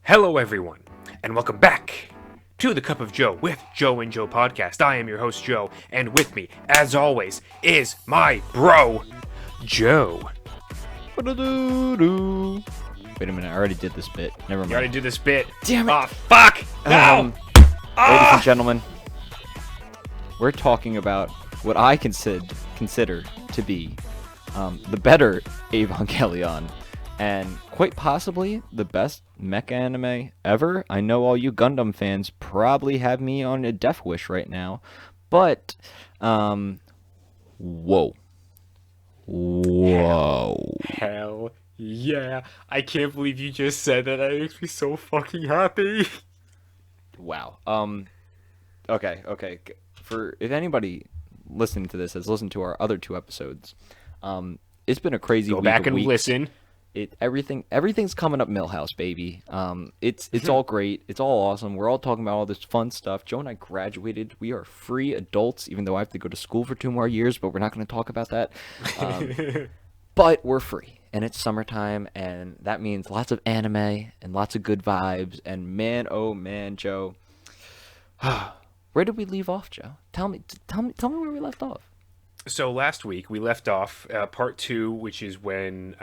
Hello, everyone, and welcome back to the Cup of Joe with Joe and Joe podcast. I am your host, Joe, and with me, as always, is my bro, Joe. Wait a minute, I already did this bit. Never mind. You already did this bit. Damn it. Oh, fuck! No! Ladies and gentlemen, we're talking about what I consider to be the better Evangelion, and quite possibly the best mecha anime ever. I know all you Gundam fans probably have me on a death wish right now, but whoa. Hell yeah. I can't believe you just said that. That makes me so fucking happy. Wow. Okay. For if anybody listening to this has listened to our other two episodes, it's been a crazy week. Go back of and weeks. listen. Everything's coming up Millhouse, baby. It's all great. It's all awesome. We're all talking about all this fun stuff. Joe and I graduated. We are free adults, even though I have to go to school for 2 more years, but we're not going to talk about that. But we're free, and it's summertime, and that means lots of anime and lots of good vibes. And man, oh man, Joe, where did we leave off, Joe? Tell me where we left off. So last week we left off part 2, which is when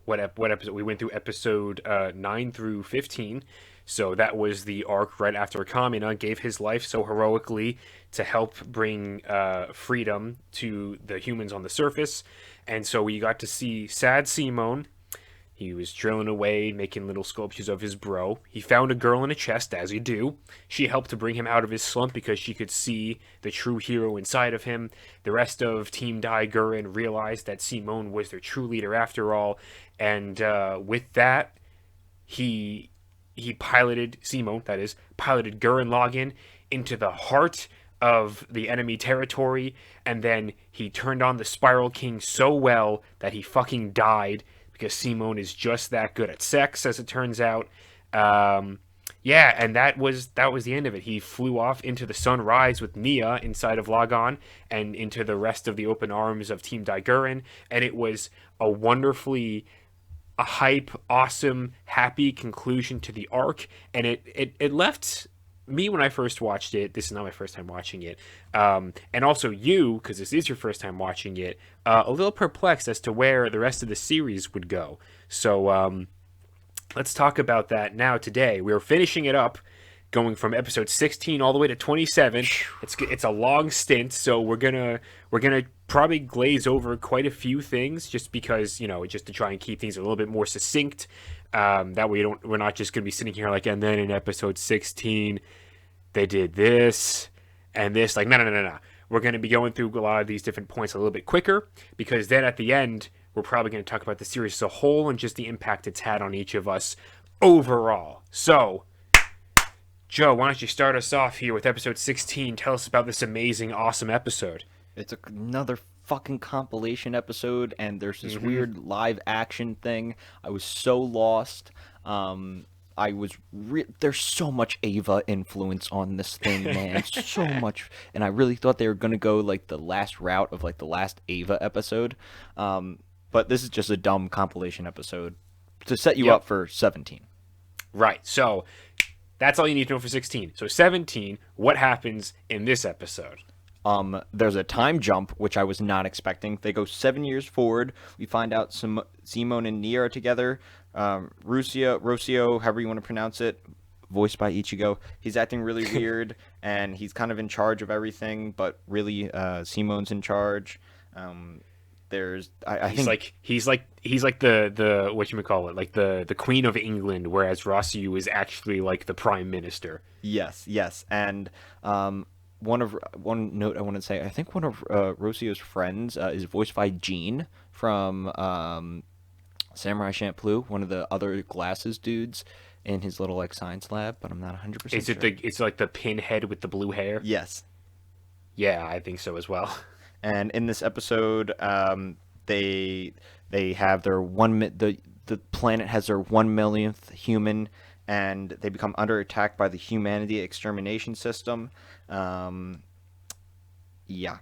what episode we went through episode 9 through 15. So that was the arc right after Kamina gave his life so heroically to help bring freedom to the humans on the surface. And so we got to see sad Simone. He was drilling away, making little sculptures of his bro. He found a girl in a chest, as you do. She helped to bring him out of his slump because she could see the true hero inside of him. The rest of Team Dai Gurren realized that Simone was their true leader after all. And with that, he piloted, Simone, that is, piloted Gurren Lagann into the heart of the enemy territory. And then he turned on the Spiral King so well that he fucking died. Because Simone is just that good at sex, as it turns out. Yeah, and that was the end of it. He flew off into the sunrise with Nia inside of Lagann and into the rest of the open arms of Team Dai Gurren. And it was a hype, awesome, happy conclusion to the arc. And it left me, when I first watched it, this is not my first time watching it, and also you, because this is your first time watching it, a little perplexed as to where the rest of the series would go. So let's talk about that now today. We're finishing it up, going from episode 16 all the way to 27. It's a long stint, so we're gonna probably glaze over quite a few things, just because, just to try and keep things a little bit more succinct. That way we're not just going to be sitting here like, and then in episode 16, they did this and this. Like, no. We're going to be going through a lot of these different points a little bit quicker, because then at the end, we're probably going to talk about the series as a whole and just the impact it's had on each of us overall. So, Joe, why don't you start us off here with episode 16? Tell us about this amazing, awesome episode. It's another fucking compilation episode, and there's this weird live action thing. I was so lost. There's so much Ava influence on this thing, man. So much. And I really thought they were gonna go like the last route of like the last Ava episode. But this is just a dumb compilation episode to set you up for 17. Right. So that's all you need to know for 16. So 17, what happens in this episode? There's a time jump, which I was not expecting. They go 7 years forward. We find out Simone and Nia are together. Rocio, however you want to pronounce it, voiced by Ichigo. He's acting really weird, and he's kind of in charge of everything, but really, Simone's in charge. He's like the whatchamacallit, like the Queen of England, whereas Rocio is actually like the Prime Minister. Yes, and one note I want to say, I think one of Rocio's friends is voiced by Jean from Samurai Champloo, one of the other glasses dudes in his little like science lab, but I'm not 100% sure. It's like the pinhead with the blue hair? Yes. Yeah, I think so as well. And in this episode, they have their the planet has their 1 millionth human, and they become under attack by the humanity extermination system. Yeah.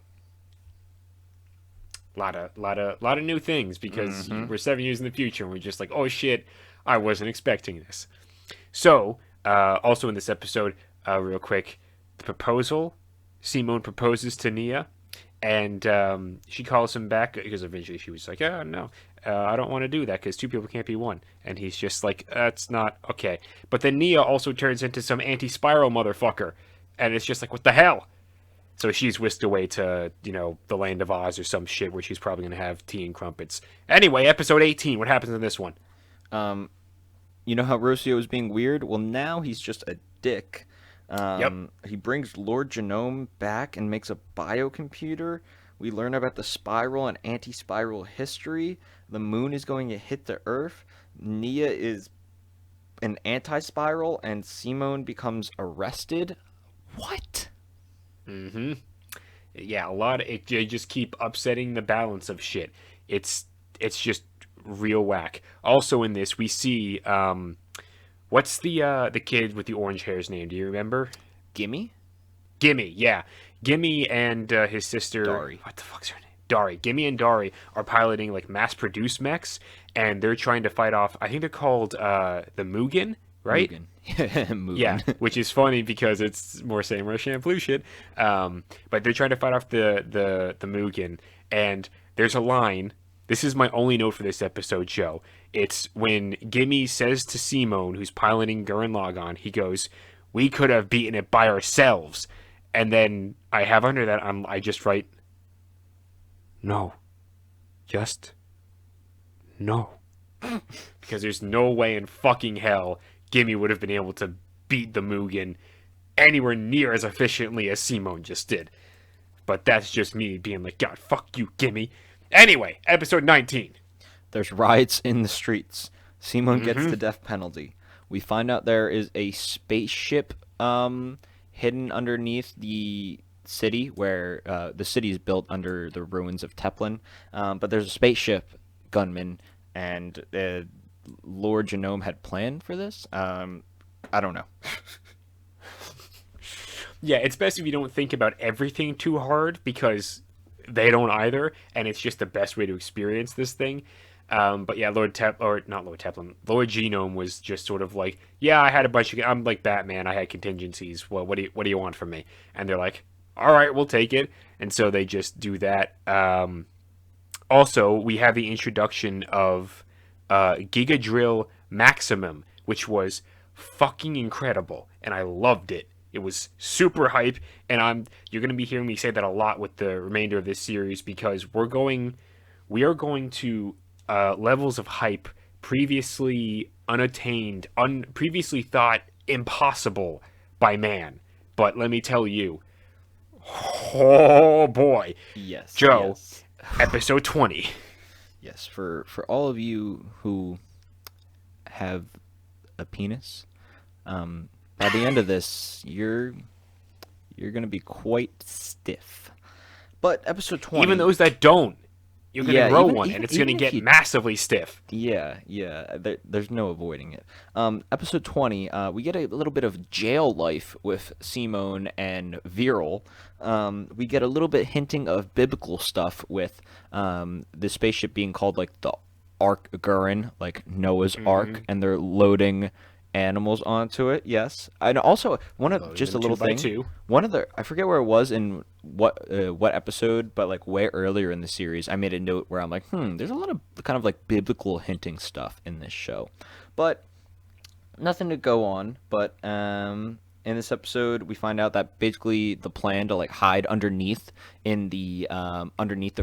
lot of new things, because we're 7 years in the future and we're just like, oh shit, I wasn't expecting this. So, also in this episode, real quick, the proposal. Simone proposes to Nia, and she calls him back because eventually she was like, "Oh no, I don't want to do that because two people can't be one." And he's just like, "That's not okay." But then Nia also turns into some anti-spiral motherfucker, and it's just like, "What the hell?" So she's whisked away to, the land of Oz or some shit where she's probably going to have tea and crumpets. Anyway, episode 18, what happens in this one? You know how Rocio is being weird? Well, now he's just a dick. Yep. He brings Lord Genome back and makes a biocomputer. We learn about the spiral and anti-spiral history. The moon is going to hit the Earth. Nia is an anti-spiral, and Simone becomes arrested. What? Mm-hmm. Yeah, a lot of it. They just keep upsetting the balance of shit. It's just real whack. Also in this, we see what's the kid with the orange hair's name? Do you remember? Gimme? Gimme, yeah. Gimme and his sister. Dari. What the fuck's her name? Dari. Gimme and Dari are piloting like mass-produced mechs, and they're trying to fight off. I think they're called the Mugen, right? Mugen. Mugen. Yeah, which is funny because it's more Samurai Champloo shit. But they're trying to fight off the Mugen, and there's a line. This is my only note for this episode, Joe. It's when Gimme says to Simone, who's piloting Gurren Lagann, he goes, "We could have beaten it by ourselves." And then I have under that, I just write, "No. Just no." Because there's no way in fucking hell Gimme would have been able to beat the Mugen anywhere near as efficiently as Simone just did. But that's just me being like, "God, fuck you, Gimme." Anyway, episode 19. There's riots in the streets. Simone gets the death penalty. We find out there is a spaceship hidden underneath the city, where the city is built under the ruins of Teplin. But there's a spaceship gunman, and Lord Genome had planned for this. I don't know. Yeah, it's best if you don't think about everything too hard, because they don't either, and it's just the best way to experience this thing. But yeah, Lord Genome was just sort of like, "Yeah, I had a bunch of, I'm like Batman, I had contingencies. Well, what do you want from me?" And they're like, "All right, we'll take it." And so they just do that. Also, we have the introduction of Giga Drill Maximum, which was fucking incredible, and I loved it. It was super hype, and you're gonna be hearing me say that a lot with the remainder of this series, because we are going to levels of hype previously unattained, previously thought impossible by man. But let me tell you, oh boy, Yes. Joe, Yes. episode 20. Yes, for all of you who have a penis, by the end of this, you're gonna be quite stiff. But episode 20, Even those that don't, you're gonna grow even- one, even- and it's gonna even if get you- massively stiff. yeah, there's no avoiding it. Episode 20, we get a little bit of jail life with Simone and Viral. We get a little bit hinting of biblical stuff with the spaceship being called like the Ark Gurren, like Noah's Ark, and they're loading animals onto it. Yes, and also just a them little 2 by thing. 2. One of the, I forget where it was in what episode, but like way earlier in the series, I made a note where I'm like, there's a lot of kind of like biblical hinting stuff in this show, but nothing to go on. But in this episode, we find out that basically the plan to like hide underneath the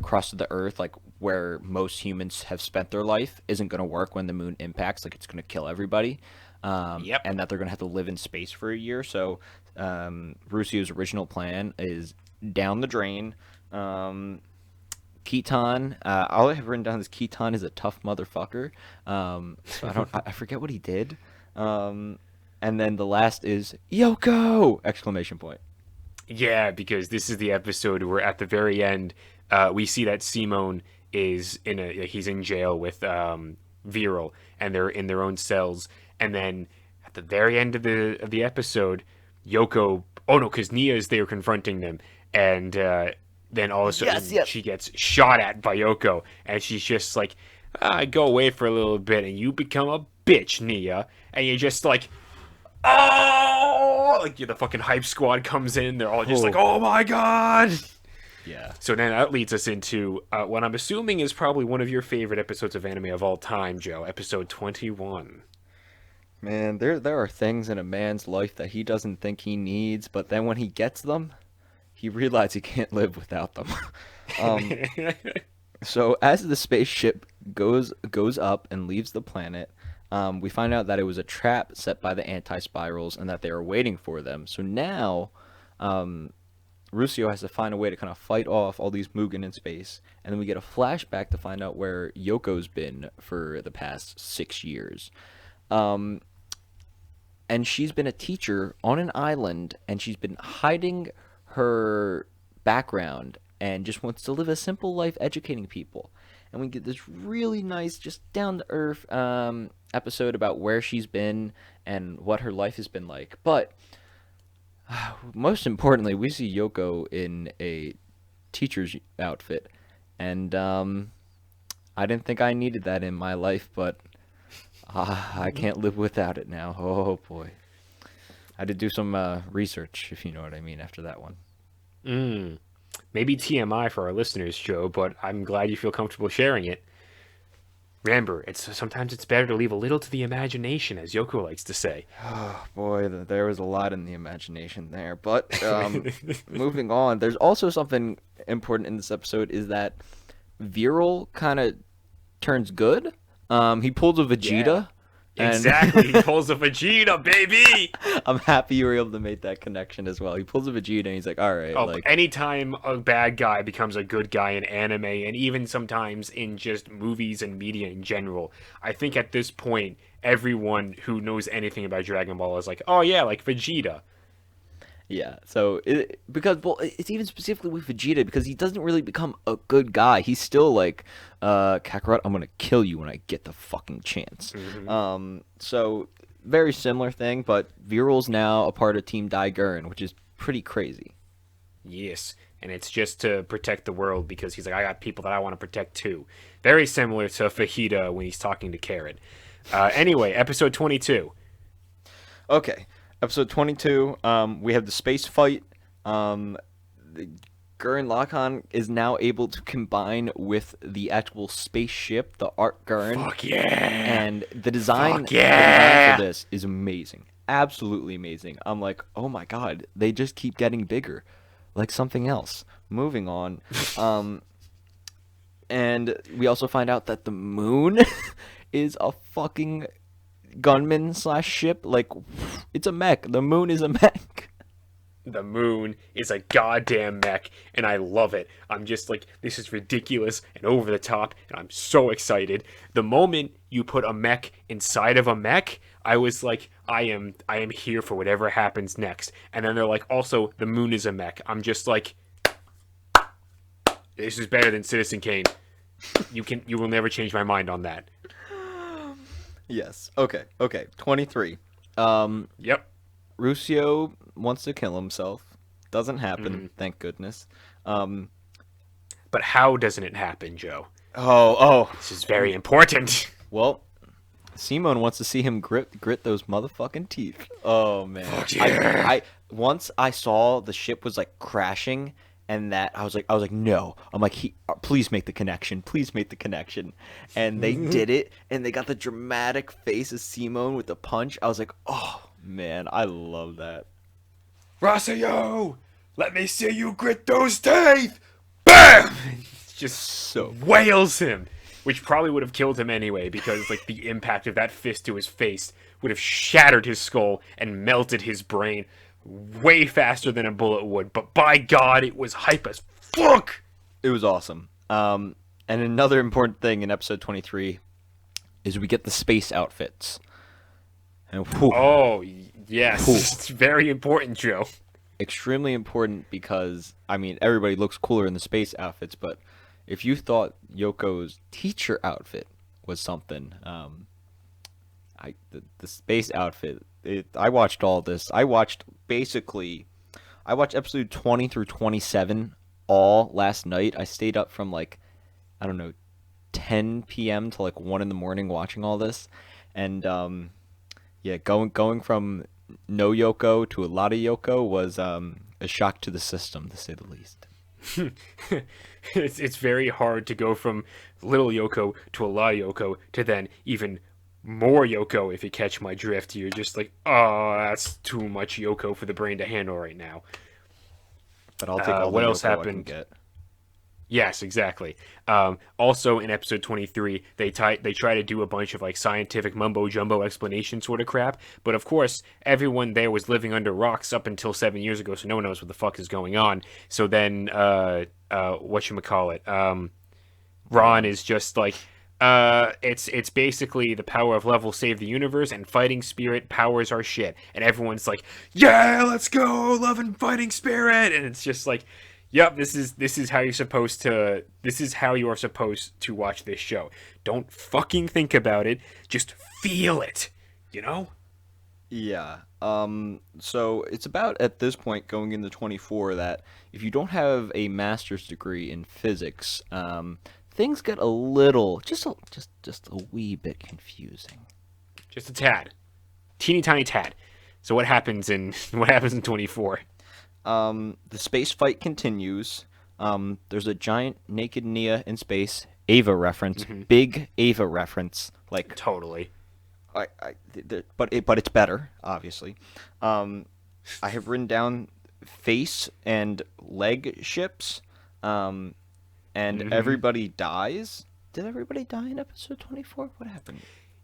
crust of the earth, like where most humans have spent their life, isn't going to work when the moon impacts. Like it's going to kill everybody. Yep. And that they're going to have to live in space for a year. So Russio's original plan is down the drain. Keaton, all I have written down is Keaton is a tough motherfucker. So I forget what he did. And then the last is Yoko! Exclamation point. Yeah, because this is the episode where at the very end, we see that Simone is he's in jail with Viral, and they're in their own cells. And then at the very end of the episode, Yoko, oh no, because Nia is there confronting them, and then all of a sudden she gets shot at by Yoko, and she's just like, "Go away for a little bit, and you become a bitch, Nia," and you're just like, oh, like the fucking hype squad comes in. They're all just like, Oh, oh my god. yeah. So then that leads us into what I'm assuming is probably one of your favorite episodes of anime of all time, Joe. Episode 21. Man, there are things in a man's life that he doesn't think he needs, but then when he gets them, he realizes he can't live without them. um, so as the spaceship goes up and leaves the planet, we find out that it was a trap set by the anti-spirals and that they were waiting for them. So now, Rusio has to find a way to kind of fight off all these Mugen in space, and then we get a flashback to find out where Yoko's been for the past 6 years. Um, and she's been a teacher on an island, and she's been hiding her background and just wants to live a simple life educating people. And we get this really nice, just down to earth episode about where she's been and what her life has been like. But most importantly, we see Yoko in a teacher's outfit, and I didn't think I needed that in my life, but I can't live without it now. Oh boy, I had to do some research, if you know what I mean, after that one. Mm. Maybe TMI for our listeners, Joe, but I'm glad you feel comfortable sharing it. Remember, sometimes it's better to leave a little to the imagination, as Yoko likes to say. Oh boy, there was a lot in the imagination there. But moving on, there's also something important in this episode is that Viral kind of turns good. He pulls a Yeah, Vegeta, and exactly. He pulls a Vegeta, baby. I'm happy you were able to make that connection as well. He pulls a Vegeta, and he's like, "All right, Oh, like, anytime a bad guy becomes a good guy in anime, and even sometimes in just movies and media in general, I think at this point, everyone who knows anything about Dragon Ball is like, oh yeah, like Vegeta. yeah." So because well, it's even specifically with Vegeta because he doesn't really become a good guy. He's still like, Kakarot, I'm gonna kill you when I get the fucking chance. So very similar thing, but Viral's now a part of Team Gurren, which is pretty crazy. Yes, and it's just to protect the world because he's like, I got people that I want to protect too. Very similar to Fajita when he's talking to Carrot. Anyway, episode 22. Okay, episode 22. We have the space fight. The Gurren Lagann is now able to combine with the actual spaceship, the Art Gurren, Fuck yeah! and the design, Fuck the design yeah! for this is amazing, absolutely amazing. I'm like, oh my god, they just keep getting bigger, like something else. Moving on, and we also find out that the moon is a fucking gunman slash ship. Like, it's a mech. The moon is a mech. The moon is a goddamn mech, and I love it. I'm just like, this is ridiculous and over the top, and I'm so excited. The moment you put a mech inside of a mech, I was like, I am here for whatever happens next. And then they're like, also, the moon is a mech. I'm just like, this is better than Citizen Kane. You will never change my mind on that. Yes. Okay. 23. Yep. Rusio wants to kill himself. Doesn't happen, thank goodness. But how doesn't it happen, Joe? Oh. This is very important. Well, Simone wants to see him grit those motherfucking teeth. Oh man. Fuck yeah. I once I saw the ship was like crashing and that I was like no. I'm like please make the connection. Please make the connection. And they did it and they got the dramatic face of Simone with the punch. I was like, "Oh, man, I love that." Rossio, let me see you grit those teeth. Bam! Just So wails him, which probably would have killed him anyway because like the impact of that fist to his face would have shattered his skull and melted his brain way faster than a bullet would. But by God, it was hype as fuck. it was awesome. And another important thing in episode 23 is we get the space outfits. And whew, Oh yes, Cool. it's very important, Joe. extremely important because I mean everybody looks cooler in the space outfits, but if you thought Yoko's teacher outfit was something, the space outfit. I watched all this. I watched episode 20 through 27 all last night. I stayed up from like I don't know 10 p.m. to like 1 in the morning watching all this, and yeah, going from no Yoko to a lot of Yoko was a shock to the system, to say the least. It's very hard to go from little Yoko to a lot of Yoko to then even more Yoko, if you catch my drift. You're just like, oh, that's too much Yoko for the brain to handle right now. But I'll take all the What else Yoko I can happened? get. Yes, exactly. Also, in episode 23, they try to do a bunch of like scientific mumbo jumbo explanation sort of crap. But of course, everyone there was living under rocks up until 7 years ago, so no one knows what the fuck is going on. So then, whatchamacallit, Ron Ron. is just like, it's basically the power of level save the universe, and fighting spirit powers our shit. And everyone's like, yeah, let's go, love and fighting spirit. And it's just like, yep, this is how you are supposed to watch this show. Don't fucking think about it, just feel it, you know? Yeah. So it's about at this point going into 24 that if you don't have a master's degree in physics, things get a little, just a wee bit confusing. Just a tad. Teeny tiny tad. So what happens in what happens in 24? The space fight continues. There's a giant naked Nia in space. Ava reference, big Ava reference. Like Totally. but it's better, obviously. I have written down face and leg ships. And everybody dies. Did everybody die in episode 24? What happened?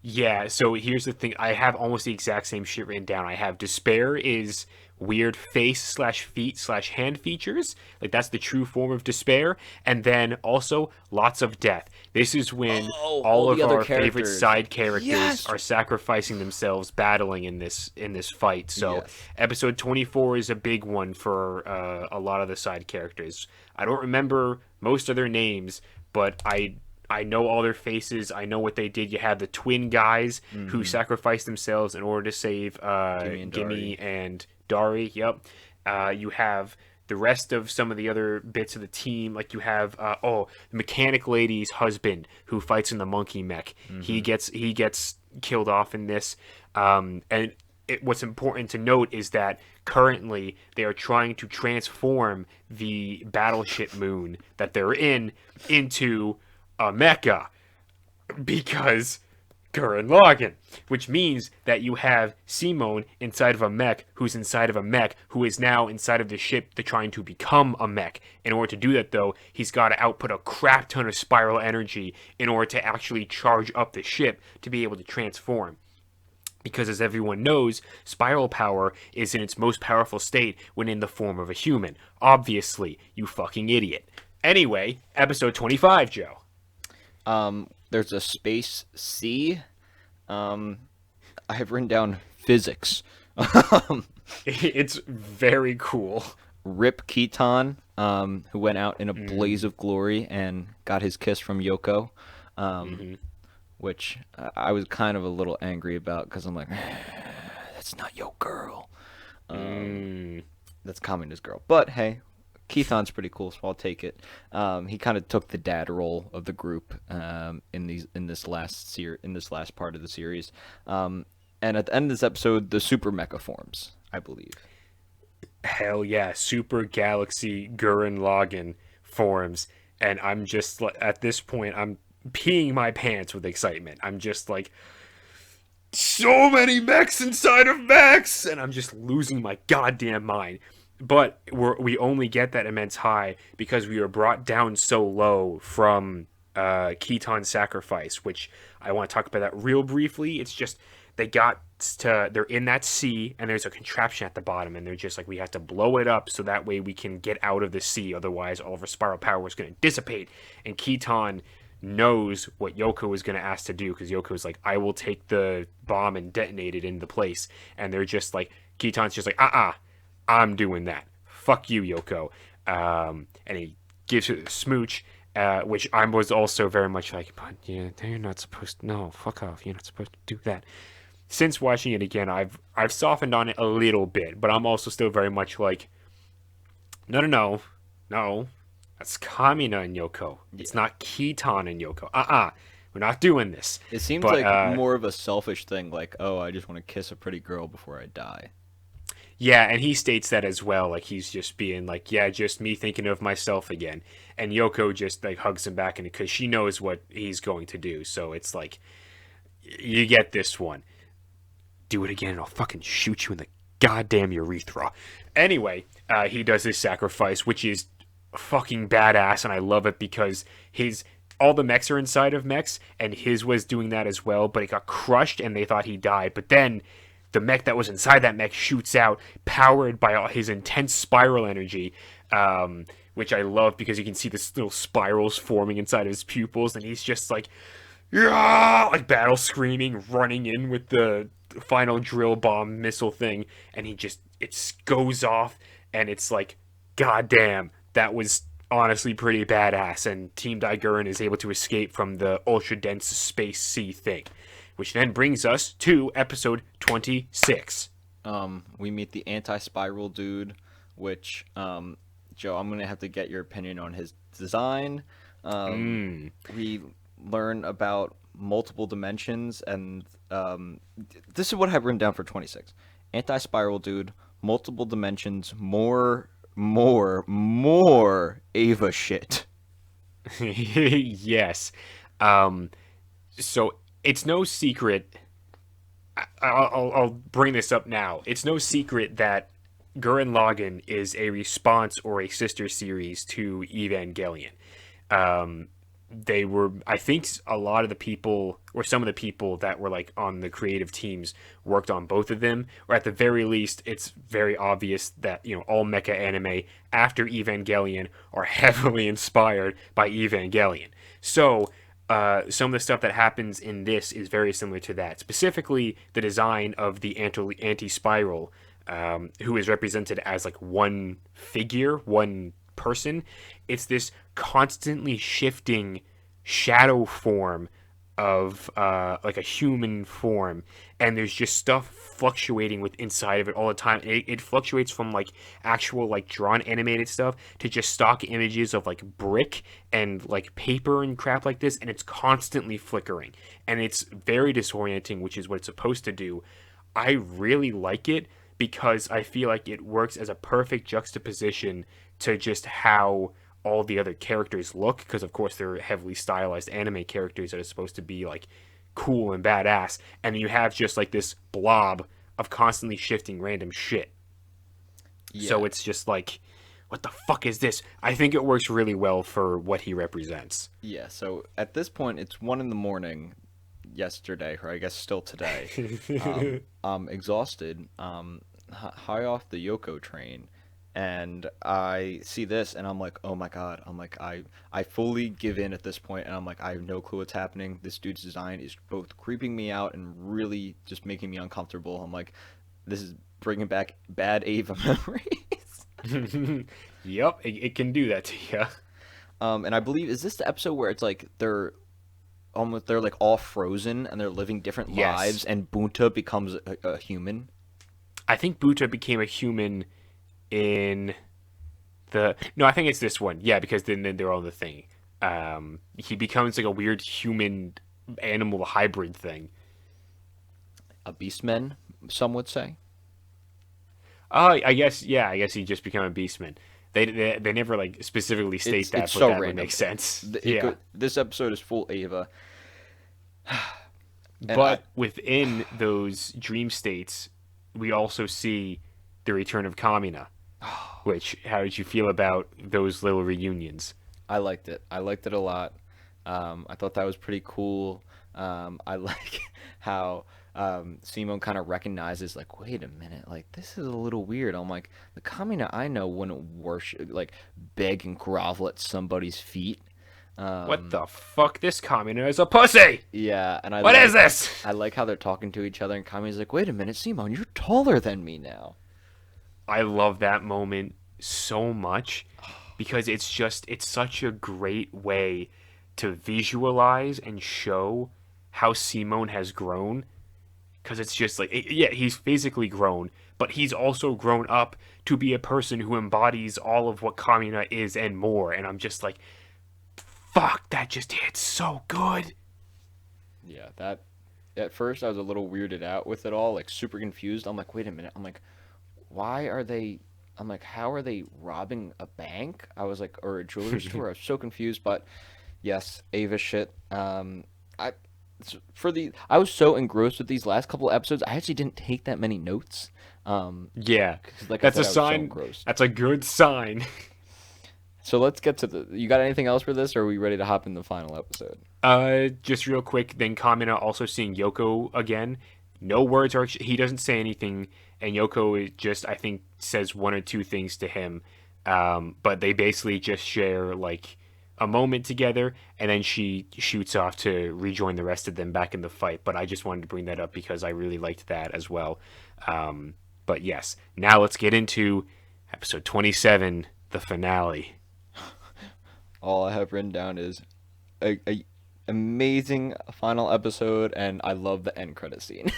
Yeah, so here's the thing. I have almost the exact same shit written down. I have despair is weird face slash feet slash hand features. Like, that's the true form of despair. And then also lots of death. This is when all of the other our favorite characters. side characters Yes! are sacrificing themselves battling in this fight. So Yes. episode 24 is a big one for a lot of the side characters. I don't remember most of their names, but I know all their faces. I know what they did. You have the twin guys who sacrificed themselves in order to save Gimme and Dari. Yep. You have the rest of some of the other bits of the team. Like you have the mechanic lady's husband who fights in the monkey mech. He gets killed off in this. What's important to note is that currently they are trying to transform the battleship moon that they're in into a mecha because Gurren Lagann, which means that you have Simone inside of a mech who's inside of a mech who is now inside of the ship to trying to become a mech. In order to do that, though, he's got to output a crap ton of spiral energy in order to actually charge up the ship to be able to transform. Because as everyone knows, spiral power is in its most powerful state when in the form of a human. Obviously, you fucking idiot. Anyway, episode 25, Joe. There's a space C. I have written down physics. It's very cool. Rip Keaton, who went out in a blaze of glory and got his kiss from Yoko, which I was kind of a little angry about because I'm like, that's not your girl. That's Kamina's girl. But hey, Keaton's pretty cool, so I'll take it. He kind of took the dad role of the group in this last part of the series. And at the end of this episode, the super mecha forms, I believe. Hell yeah, Super Galaxy Gurren Lagann forms, and I'm just at this point I'm peeing my pants with excitement. I'm just like, so many mechs inside of mechs, and I'm just losing my goddamn mind. But we only get that immense high because we were brought down so low from Keaton's sacrifice, which I want to talk about that real briefly. It's just they're in that sea and there's a contraption at the bottom and they're just like, we have to blow it up so that way we can get out of the sea. Otherwise, all of our spiral power is going to dissipate. And Keaton knows what Yoko is going to ask to do because Yoko is like, I will take the bomb and detonate it into place. And they're just like, Keaton's just like, I'm doing that. Fuck you, Yoko. And he gives her the smooch, which I was also very much like, but yeah, you're not supposed to. No, fuck off. You're not supposed to do that. Since watching it again, I've softened on it a little bit, but I'm also still very much like, no. That's Kamina and Yoko. It's not Keaton and Yoko. We're not doing this. It seems But like more of a selfish thing, like, oh, I just want to kiss a pretty girl before I die. yeah, and he states that as well. Like he's just being like, yeah, just me thinking of myself again. And Yoko just like hugs him back, and because she knows what he's going to do, so it's like, you get this one. Do it again, and I'll fucking shoot you in the goddamn urethra. Anyway, he does his sacrifice, which is fucking badass, and I love it because his all the mechs are inside of mechs, and his was doing that as well, but it got crushed, and they thought he died. But then the mech that was inside that mech shoots out, powered by all his intense spiral energy, which I love because you can see this little spirals forming inside of his pupils, and he's just like, yeah, like battle screaming, running in with the final drill bomb missile thing, and it goes off, and it's like, goddamn, that was honestly pretty badass, and Team Gurren is able to escape from the ultra dense space sea thing, which then brings us to episode 26. We meet the anti-spiral dude, which, Joe, I'm gonna have to get your opinion on his design. We learn about multiple dimensions, and this is what I have written down for 26. Anti-spiral dude, multiple dimensions, more Ava shit. Yes. So it's no secret. I'll bring this up now. It's no secret that Gurren Lagann is a response or a sister series to Evangelion. They were, I think, a lot of the people, or some of the people that were like on the creative teams worked on both of them, or at the very least, it's very obvious that, you know, all mecha anime after Evangelion are heavily inspired by Evangelion. So, some of the stuff that happens in this is very similar to that. Specifically, the design of the anti-spiral, who is represented as like one figure, one person. It's this constantly shifting shadow form of like a human form, and there's just stuff fluctuating with inside of it all the time. It fluctuates from like actual like drawn animated stuff to just stock images of like brick and like paper and crap like this, and it's constantly flickering, and it's very disorienting, which is what it's supposed to do. I really like it because I feel like it works as a perfect juxtaposition to just how all the other characters look, because of course they're heavily stylized anime characters that are supposed to be like cool and badass, and you have just like this blob of constantly shifting random shit. Yeah. So it's just like, what the fuck is this? I think it works really well for what he represents. Yeah, so at this point it's 1 a.m. yesterday, or I guess still today. I'm exhausted, high off the Yoko train, and I see this, and I'm like, oh my god. I'm like, I fully give in at this point, and I'm like, I have no clue what's happening. This dude's design is both creeping me out and really just making me uncomfortable. I'm like, this is bringing back bad Ava memories. Yep, it can do that to you. And I believe, is this the episode where it's like they're like all frozen and they're living different lives, and Bunta becomes a human? I think Bunta became a human in I think it's this one. Yeah, because then they're on the thing. He becomes like a weird human animal hybrid thing. A beastman, some would say. Oh, I guess he just became a beastman. They never like specifically state that, but so that random. would make sense. This episode is full Ava. But within those dream states, we also see the return of Kamina. Which, how did you feel about those little reunions? I liked it. I liked it a lot. I thought that was pretty cool. I like how Simon kind of recognizes, like, wait a minute, like, this is a little weird. I'm like, the Kamina I know wouldn't worship, like, beg and grovel at somebody's feet. What the fuck? This Kamina is a pussy! Yeah, and What is this? I like how they're talking to each other, and Kamina's like, wait a minute, Simon, you're taller than me now. I love that moment so much because it's such a great way to visualize and show how Simone has grown, because it's just like, he's physically grown, but he's also grown up to be a person who embodies all of what Kamina is and more, and I'm just like, fuck, that just hits so good. Yeah, that at first I was a little weirded out with it all, like super confused. I'm like, wait a minute. I'm like, why are they? I'm like, how are they robbing a bank? I was like, or a jewelry store. I was so confused, but yes, Ava shit. I I was so engrossed with these last couple of episodes. I actually didn't take that many notes. Yeah, 'Cause like I that's a said, I was so sign. engrossed. That's a good sign. So let's get to the. You got anything else for this, or are we ready to hop in the final episode? Just real quick, then Kamina also seeing Yoko again. No words are. He doesn't say anything, and Yoko just, I think, says one or two things to him. But they basically just share like a moment together, and then she shoots off to rejoin the rest of them back in the fight. But I just wanted to bring that up because I really liked that as well. But yes, now let's get into episode 27, the finale. All I have written down is a amazing final episode, and I love the end credit scene.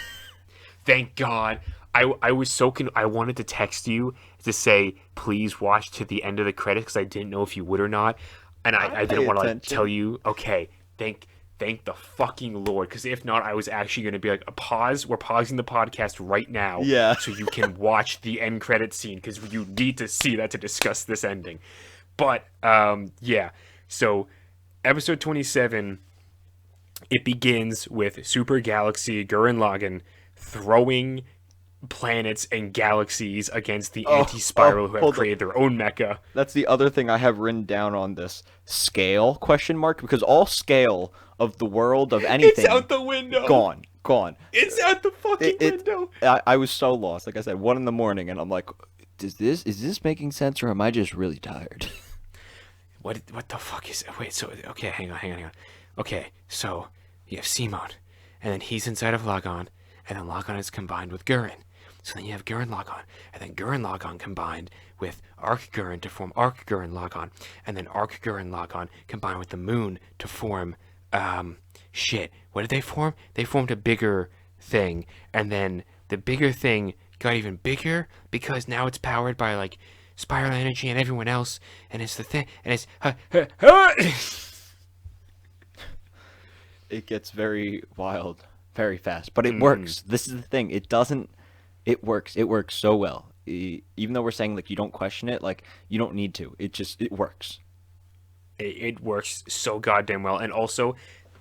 Thank God. I was so I wanted to text you to say please watch to the end of the credits because I didn't know if you would or not, and I Pay didn't want to like attention. tell you. Okay, thank the fucking Lord, because if not, I was actually going to be like a pause. We're pausing the podcast right now, Yeah. so you can watch the end credit scene because you need to see that to discuss this ending. But yeah. So episode 27. It begins with Super Galaxy Gurren Lagann throwing planets and galaxies against the anti-spiral who have Hold on. created their own mecha. That's the other thing I have written down on this scale question mark because all scale of the world of anything It's out the window. gone. It's out the fucking window. I was so lost. Like I said, 1 a.m, and I'm like, is this making sense or am I just really tired? What the fuck is? Wait, so okay, hang on. Okay, so you have Simon, and then he's inside of Lagann, and then Lagann is combined with Gurren. So then you have Gurren Lagann, and then Gurren Lagann combined with Arc Gurren to form Arc Gurren Lagann, and then Arc Gurren Lagann combined with the Moon to form shit. What did they form? They formed a bigger thing, and then the bigger thing got even bigger because now it's powered by like spiral energy and everyone else, and it's the thing, and it's It gets very wild very fast, but it works. This is the thing. It works. It works so well. Even though we're saying like you don't question it, like you don't need to. It works. It works so goddamn well. And also,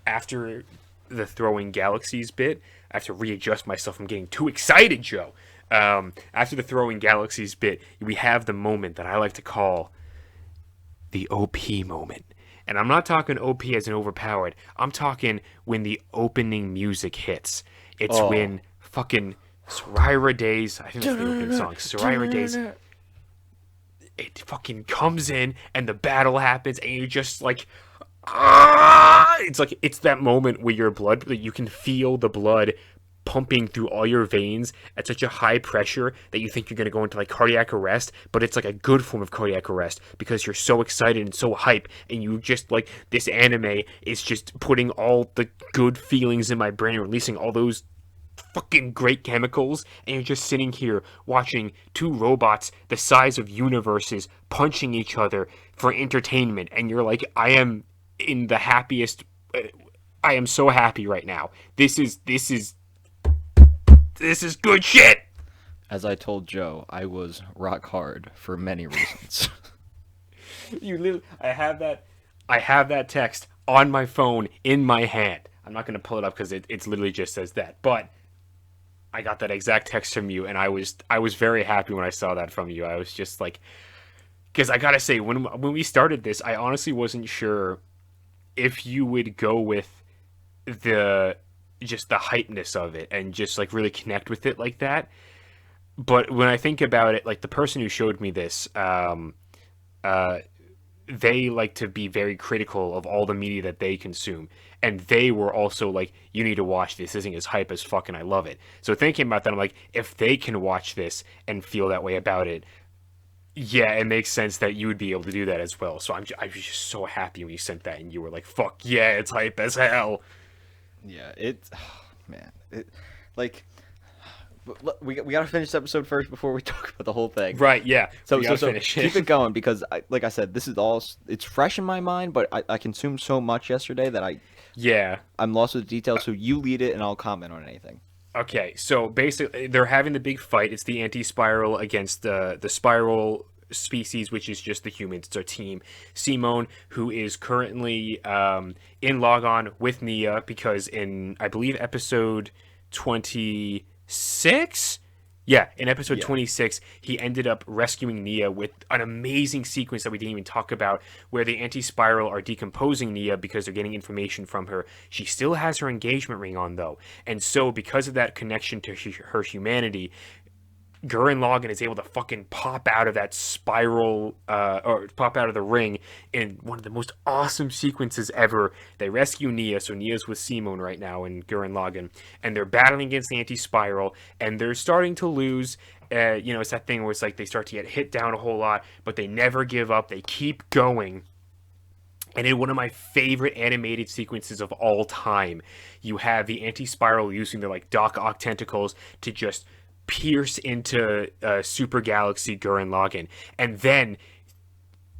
after the throwing galaxies bit, I have to readjust myself. I'm getting too excited, Joe. After the throwing galaxies bit, we have the moment that I like to call the OP moment. And I'm not talking OP as an overpowered. I'm talking when the opening music hits. It's when fucking Soraya Days, I think that's the opening song, Soraya Days, it fucking comes in and the battle happens and you're just like, ah! It's like, it's that moment where your blood, you can feel the blood pumping through all your veins at such a high pressure that you think you're going to go into like cardiac arrest, but it's like a good form of cardiac arrest because you're so excited and so hype, and you just like, this anime is just putting all the good feelings in my brain and releasing all those fucking great chemicals, and you're just sitting here watching two robots the size of universes punching each other for entertainment, and you're like, I am in the happiest, I am so happy right now. This is good shit. As I told Joe, I was rock hard for many reasons. You literally, I have that text on my phone in my hand. I'm not going to pull it up because it's literally just says that, but I got that exact text from you, and I was very happy when I saw that from you. I was just like, because I gotta say, when we started this, I honestly wasn't sure if you would go with the just the hypeness of it and just like really connect with it like that. But when I think about it, like the person who showed me this, they like to be very critical of all the media that they consume. And they were also like, you need to watch this. This thing is hype as fuck and I love it. So thinking about that, I'm like, if they can watch this and feel that way about it, yeah, it makes sense that you would be able to do that as well. So I was just so happy when you sent that and you were like, fuck yeah, it's hype as hell. Yeah, man, like, we gotta finish this episode first before we talk about the whole thing. Right, yeah. So finish keep it going because, like I said, this is all, it's fresh in my mind, but I consumed so much yesterday that Yeah. I'm lost with the details, so you lead it and I'll comment on anything. Okay, so basically, they're having the big fight. It's the anti-spiral against the spiral species, which is just the humans. It's our team. Simone, who is currently in Lagann with Nia, because in, I believe, episode 26. Yeah, in episode Yeah. 26, he ended up rescuing Nia with an amazing sequence that we didn't even talk about, where the anti-spiral are decomposing Nia because they're getting information from her. She still has her engagement ring on, though. And so, because of that connection to her humanity, Gurren Lagann is able to fucking pop out of that spiral, or pop out of the ring in one of the most awesome sequences ever. They rescue Nia, so Nia's with Simone right now in Gurren Lagann, and they're battling against the anti-spiral, and they're starting to lose. It's that thing where it's like they start to get hit down a whole lot, but they never give up. They keep going. And in one of my favorite animated sequences of all time, you have the anti-spiral using their like Doc Ock tentacles to just pierce into super galaxy Gurren Lagann, and then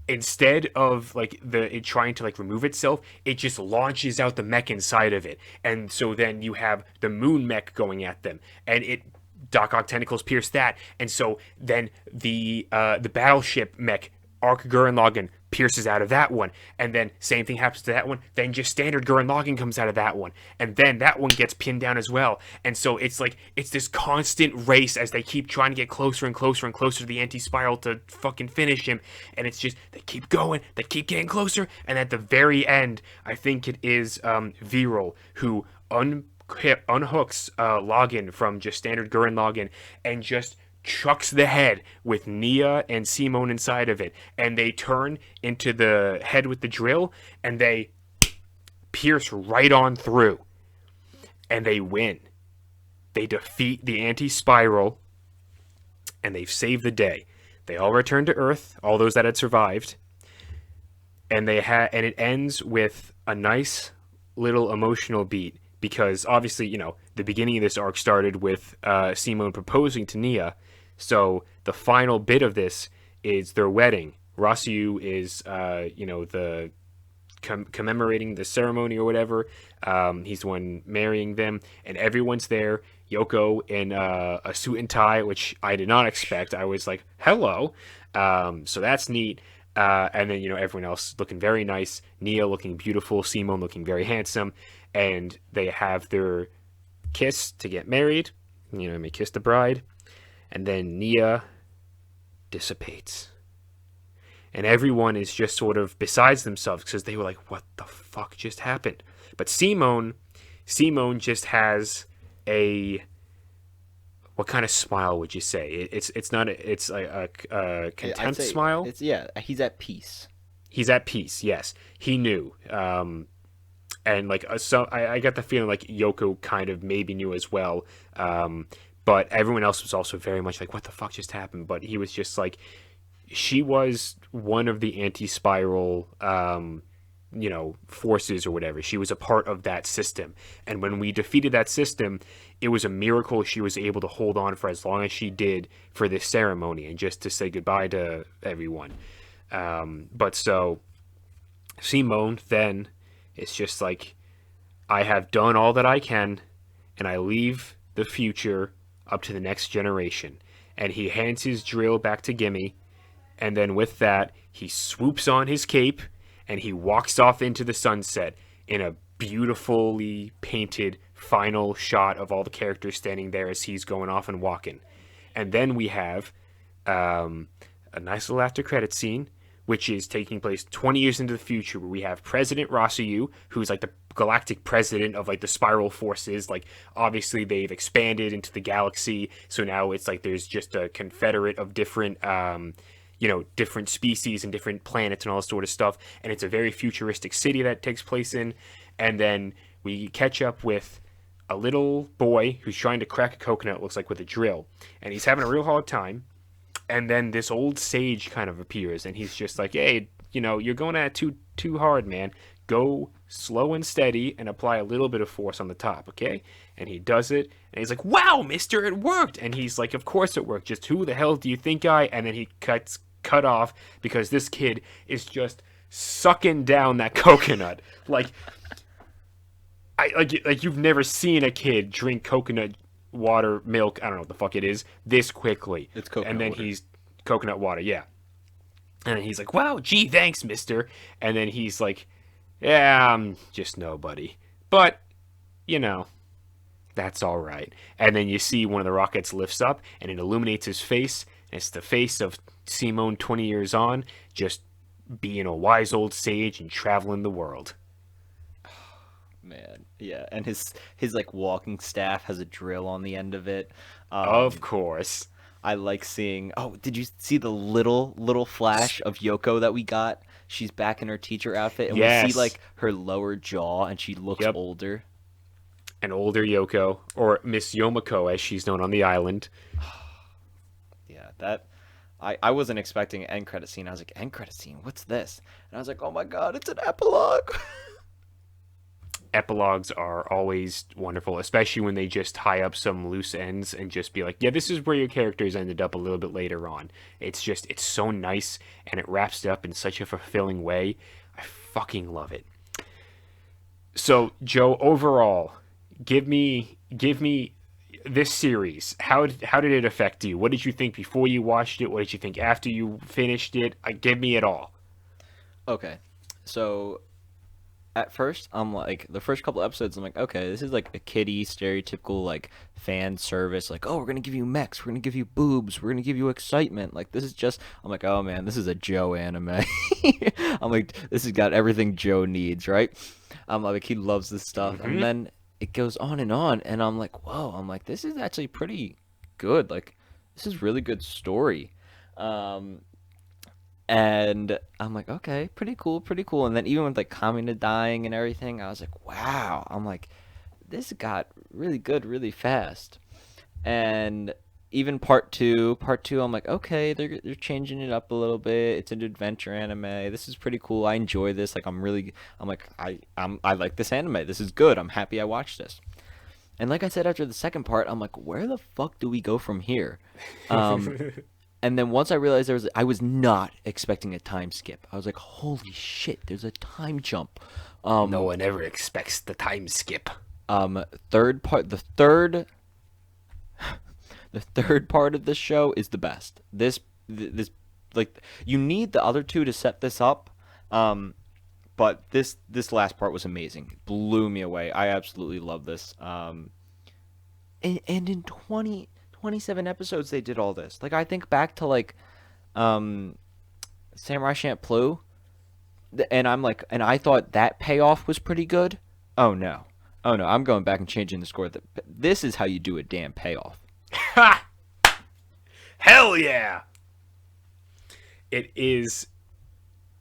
instead of like it trying to like remove itself, it just launches out the mech inside of it, and so then you have the moon mech going at them, and it Doc Ock tentacles pierce that, and so then the battleship mech Arc Gurren Lagann pierces out of that one, and then same thing happens to that one, then just standard Gurren Lagann comes out of that one, and then that one gets pinned down as well, and so it's like it's this constant race as they keep trying to get closer and closer and closer to the anti-spiral to fucking finish him, and it's just they keep going, they keep getting closer, and at the very end, I think it is Viral who unhooks Lagann from just standard Gurren Lagann and just chucks the head with Nia and Simone inside of it, and they turn into the head with the drill, and they pierce right on through, and they win. They defeat the anti-spiral, and they've saved the day. They all return to Earth, all those that had survived, and and it ends with a nice little emotional beat, because obviously, the beginning of this arc started with Simone proposing to Nia. So the final bit of this is their wedding. Rossiu is, the commemorating the ceremony or whatever. He's the one marrying them, and everyone's there. Yoko in a suit and tie, which I did not expect. I was like, hello. So that's neat. And then, everyone else looking very nice. Nia looking beautiful. Simone looking very handsome. And they have their kiss to get married. They kiss the bride. And then Nia dissipates. And everyone is just sort of besides themselves because they were like, what the fuck just happened? But Simone just has what kind of smile would you say? It's not it's a content smile. He's at peace. He's at peace. Yes, he knew. And like so, I got the feeling like Yoko kind of maybe knew as well. But everyone else was also very much like, what the fuck just happened? But he was just like, she was one of the anti-spiral, forces or whatever. She was a part of that system. And when we defeated that system, it was a miracle she was able to hold on for as long as she did for this ceremony and just to say goodbye to everyone. But so Simone then is just like, I have done all that I can, and I leave the future up to the next generation. And he hands his drill back to Gimme, and then with that, he swoops on his cape, and he walks off into the sunset in a beautifully painted final shot of all the characters standing there as he's going off and walking. And then we have a nice little after credit scene, which is taking place 20 years into the future, where we have President Rossiu, who's like the galactic president of like the spiral forces. Like obviously they've expanded into the galaxy, so now it's like there's just a confederate of different different species and different planets and all this sort of stuff, and it's a very futuristic city that takes place in. And then we catch up with a little boy who's trying to crack a coconut, looks like, with a drill, and he's having a real hard time. And then this old sage kind of appears, and he's just like, hey, you're going at it too hard, man. Go slow and steady and apply a little bit of force on the top, okay? And he does it, and he's like, wow, mister, it worked! And he's like, of course it worked. Just who the hell do you think And then he cut off because this kid is just sucking down that coconut. Like, I like you've never seen a kid drink coconut water, milk, I don't know what the fuck it is, this quickly. It's And coconut then water. he's coconut water, yeah. And then he's like, "Wow, gee, thanks, mister." And then he's like, "Yeah, I'm just nobody." But, you know, that's all right. And then you see one of the rockets lifts up and it illuminates his face. And it's the face of Simone 20 years on, just being a wise old sage and traveling the world. Man, yeah, and his like walking staff has a drill on the end of it. Of Um, course. I like seeing. Oh, did you see the little flash of Yoko that we got? She's back in her teacher outfit, and we see Yes. like her lower jaw, and she looks Yep. older. An older Yoko, or Miss Yomiko as she's known on the island. Yeah, that I wasn't expecting an end credit scene. I was like, end credit scene, what's this? And I was like, oh my god, it's an epilogue. Epilogues are always wonderful, especially when they just tie up some loose ends and just be like, yeah, this is where your characters ended up a little bit later on. It's so nice and it wraps it up in such a fulfilling way. I fucking love it. So, Joe, overall, give me this series. How did it affect you? What did you think before you watched it? What did you think after you finished it? Give me it all. Okay, so at first I'm like the first couple episodes I'm like, okay, this is like a kiddie stereotypical like fan service, like, oh, we're gonna give you mechs, we're gonna give you boobs, we're gonna give you excitement. Like this is just, I'm like, oh man, this is a Joe anime. I'm like, this has got everything Joe needs, right? I'm like, he loves this stuff. And Hmm. then it goes on and I'm like, whoa, I'm like, this is actually pretty good. Like this is really good story. Um and I'm like, okay, pretty cool, pretty cool. And then even with like Kamina dying and everything, I was like, wow. I'm like, this got really good really fast. And even part two, I'm like, okay, they're changing it up a little bit. It's an adventure anime. This is pretty cool. I enjoy this. Like, I'm like, I like this anime. This is good. I'm happy I watched this. And like I said after the second part, I'm like, where the fuck do we go from here? Um, and then once I realized I was not expecting a time skip. I was like, holy shit, there's a time jump. No Um, one ever expects the time skip. third part, the third part of this show is the best. This like you need the other two to set this up. Um, but this last part was amazing. It blew me away. I absolutely love this. And in 27 episodes they did all this. Like I think back to like um Samurai Champloo, and I'm like, and I thought that payoff was pretty good. Oh no. Oh no, I'm going back and changing the score. This is how you do a damn payoff. Ha! Hell yeah! It is.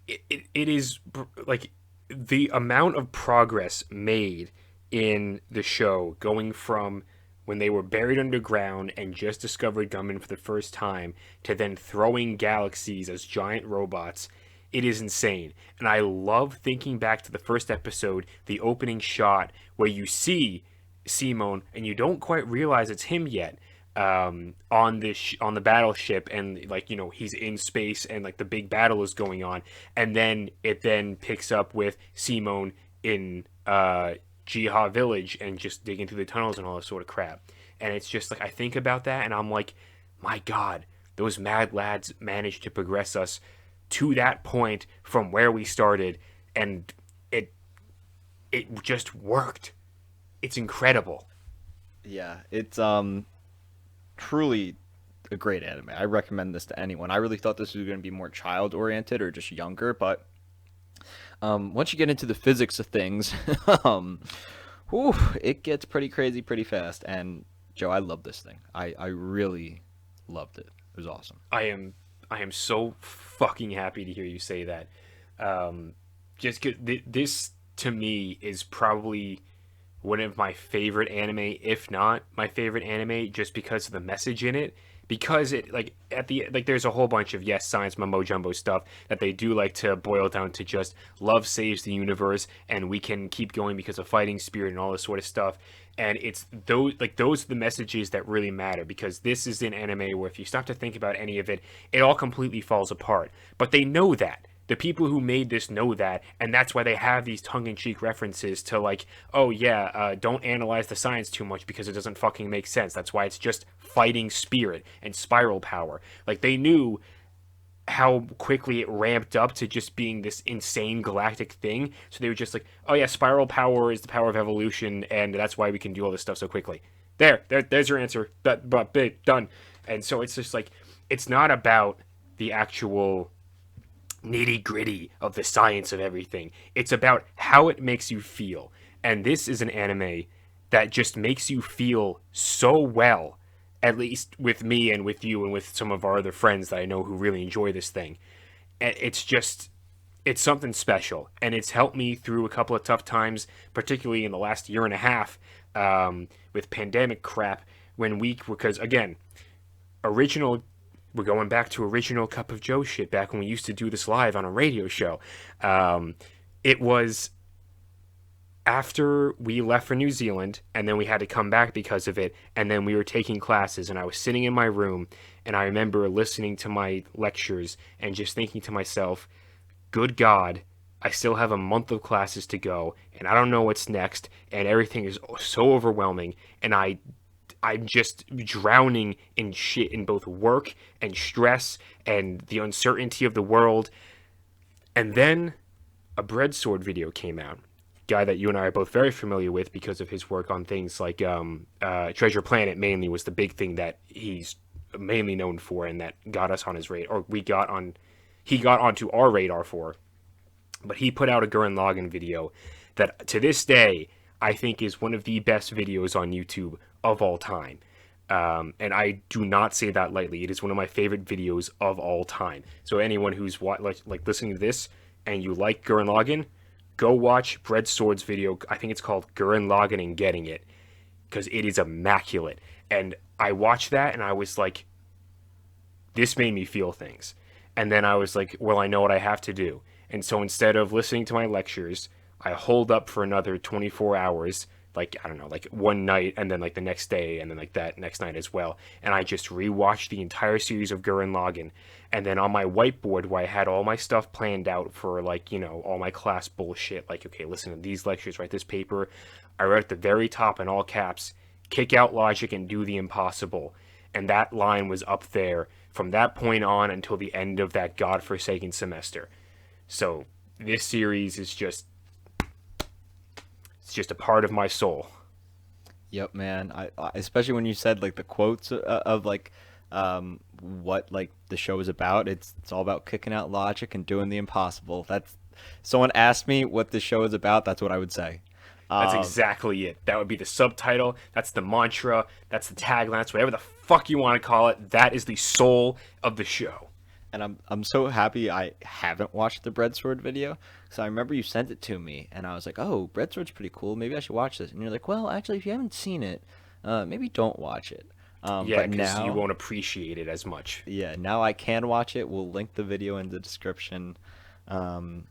It is like the amount of progress made in the show, going from when they were buried underground and just discovered Gummin for the first time to then throwing galaxies as giant robots. It is insane. And I love thinking back to the first episode, the opening shot where you see Simone and you don't quite realize it's him yet, on this on the battleship, and like, he's in space and like the big battle is going on, and then it then picks up with Simone in Jiha village and just digging through the tunnels and all this sort of crap. And it's just like I think about that and I'm like, my god, those mad lads managed to progress us to that point from where we started, and it it just worked. It's incredible. Yeah, it's truly a great anime. I recommend this to anyone. I really thought this was going to be more child oriented or just younger, but once you get into the physics of things, um, whew, it gets pretty crazy pretty fast. And Joe, I love this thing. I really loved it. It was awesome. I am so fucking happy to hear you say that. Um, just 'cause this to me is probably one of my favorite anime, if not my favorite anime, just because of the message in it. Because it like at the like there's a whole bunch of yes science mumbo jumbo stuff that they do like to boil down to just love saves the universe and we can keep going because of fighting spirit and all this sort of stuff. And it's those are the messages that really matter, because this is an anime where if you stop to think about any of it, it all completely falls apart. But they know that. The people who made this know that, and that's why they have these tongue-in-cheek references to like, oh yeah, don't analyze the science too much because it doesn't fucking make sense. That's why it's just fighting spirit and spiral power. Like they knew how quickly it ramped up to just being this insane galactic thing. So they were just like, oh yeah, spiral power is the power of evolution, and that's why we can do all this stuff so quickly. There's your answer. But done. And so it's just like, it's not about the actual nitty gritty of the science of everything. It's about how it makes you feel. And this is an anime that just makes you feel so well, at least with me and with you and with some of our other friends that I know who really enjoy this thing. It's something special. And it's helped me through a couple of tough times, particularly in the last year and a half, with pandemic crap, because again, we're going back to original Cup of Joe shit back when we used to do this live on a radio show. It was after we left for New Zealand, and then we had to come back because of it, and then we were taking classes, and I was sitting in my room, and I remember listening to my lectures and just thinking to myself, good God, I still have a month of classes to go, and I don't know what's next, and everything is so overwhelming, and I'm just drowning in shit in both work and stress and the uncertainty of the world. And then a Breadsword video came out. Guy that you and I are both very familiar with because of his work on things like Treasure Planet mainly was the big thing that he's mainly known for and that got us on his radar, or he got onto our radar for. But he put out a Gurren Lagann video that to this day I think is one of the best videos on YouTube of all time. And I do not say that lightly. It is one of my favorite videos of all time. So anyone who's like listening to this and you like Gurren Lagann, go watch Breadsword's video. I think it's called Gurren Lagann and Getting It, because it is immaculate. And I watched that and I was like, this made me feel things. And then I was like, well, I know what I have to do. And so instead of listening to my lectures, I holed up for another 24 hours, like, I don't know, like one night, and then like the next day, and then like that next night as well. And I just rewatched the entire series of Gurren Lagann. And then on my whiteboard, where I had all my stuff planned out for, like, you know, all my class bullshit, like, okay, listen to these lectures, write this paper, I wrote at the very top in all caps, kick out logic and do the impossible. And that line was up there from that point on until the end of that godforsaken semester. So this series is just, it's just a part of my soul. Yep, man. I especially when you said like the quotes of like what like the show is about. It's all about kicking out logic and doing the impossible. That's someone asked me what the show is about. That's what I would say. That's exactly it. That would be the subtitle. That's the mantra. That's the tagline. That's whatever the fuck you want to call it. That is the soul of the show. And I'm so happy I haven't watched the Breadsword video because I remember you sent it to me and I was like, oh, Breadsword's pretty cool. Maybe I should watch this. And you're like, well, actually, if you haven't seen it, maybe don't watch it. Yeah, But because now, you won't appreciate it as much. yeah, now I can watch it. We'll link the video in the description. Um,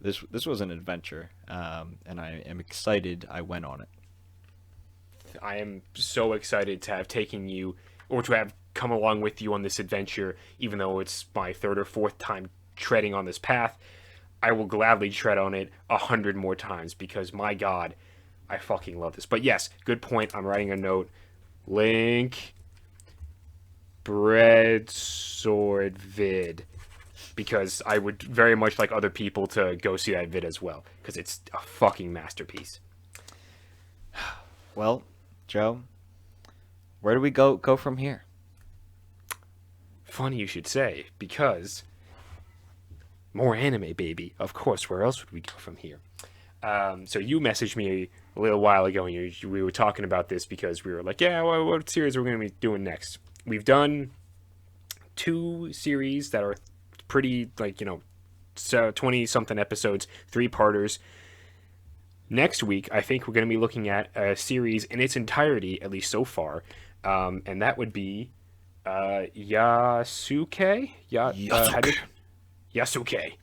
this was an adventure, and I am excited I went on it. I am so excited to have taken you, or to have come along with you on this adventure, even though it's my third or fourth time treading on this path. I will gladly tread on it 100 more times because, my God, I fucking love this. But yes, good point. I'm writing a note. Link Breadsword vid, because I would very much like other people to go see that vid as well, because it's a fucking masterpiece. Well, Joe, where do we go from here? Funny you should say, because more anime, baby. Of course, where else would we go from here? So you messaged me a little while ago, and we were talking about this because we were like, yeah, what series are we going to be doing next? We've done 2 series that are pretty, like, you know, 20-something episodes, 3-parters. Next week, I think we're going to be looking at a series in its entirety, at least so far, and that would be Yasuke? Yasuke.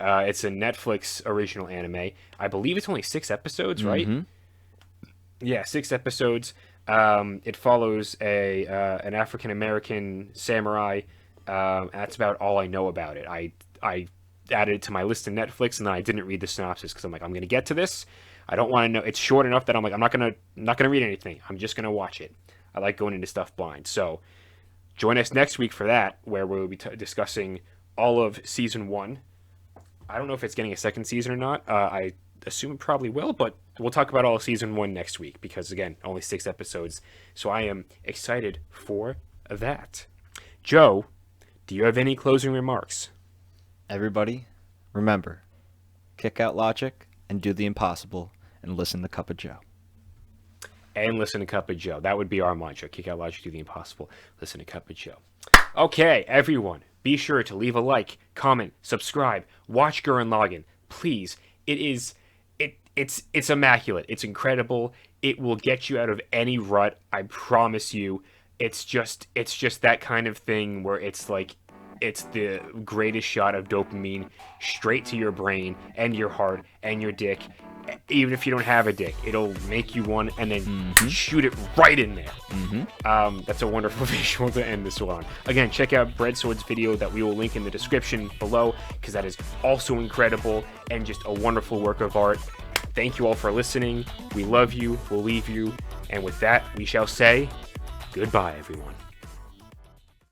It's a Netflix original anime. I believe it's only 6 episodes, right? Mm-hmm. Yeah, 6 episodes. It follows an African American samurai. That's about all I know about it. I added it to my list in Netflix, and then I didn't read the synopsis because I'm like, I'm gonna get to this. I don't want to know. It's short enough that I'm like, I'm not gonna read anything. I'm just gonna watch it. I like going into stuff blind. So join us next week for that, where we'll be discussing all of season 1. I don't know if it's getting a second season or not. I assume it probably will, but we'll talk about all of season 1 next week because, again, only 6 episodes. So I am excited for that. Joe, do you have any closing remarks? Everybody, remember, kick out logic and do the impossible and listen to Cup of Joe. And listen to Cup of Joe. That would be our mantra. Kick out logic, do the impossible. Listen to Cup of Joe. Okay, everyone, be sure to leave a like, comment, subscribe, watch Gurren Lagann. Please. It's immaculate. It's incredible. It will get you out of any rut. I promise you. It's just that kind of thing where it's like it's the greatest shot of dopamine straight to your brain and your heart and your dick. Even if you don't have a dick, it'll make you one and then shoot it right in there. That's a wonderful visual to end this one on. Again, check out Breadsword's video that we will link in the description below because that is also incredible and just a wonderful work of art. Thank you all for listening. We love you. We'll leave you. And with that, we shall say goodbye, everyone.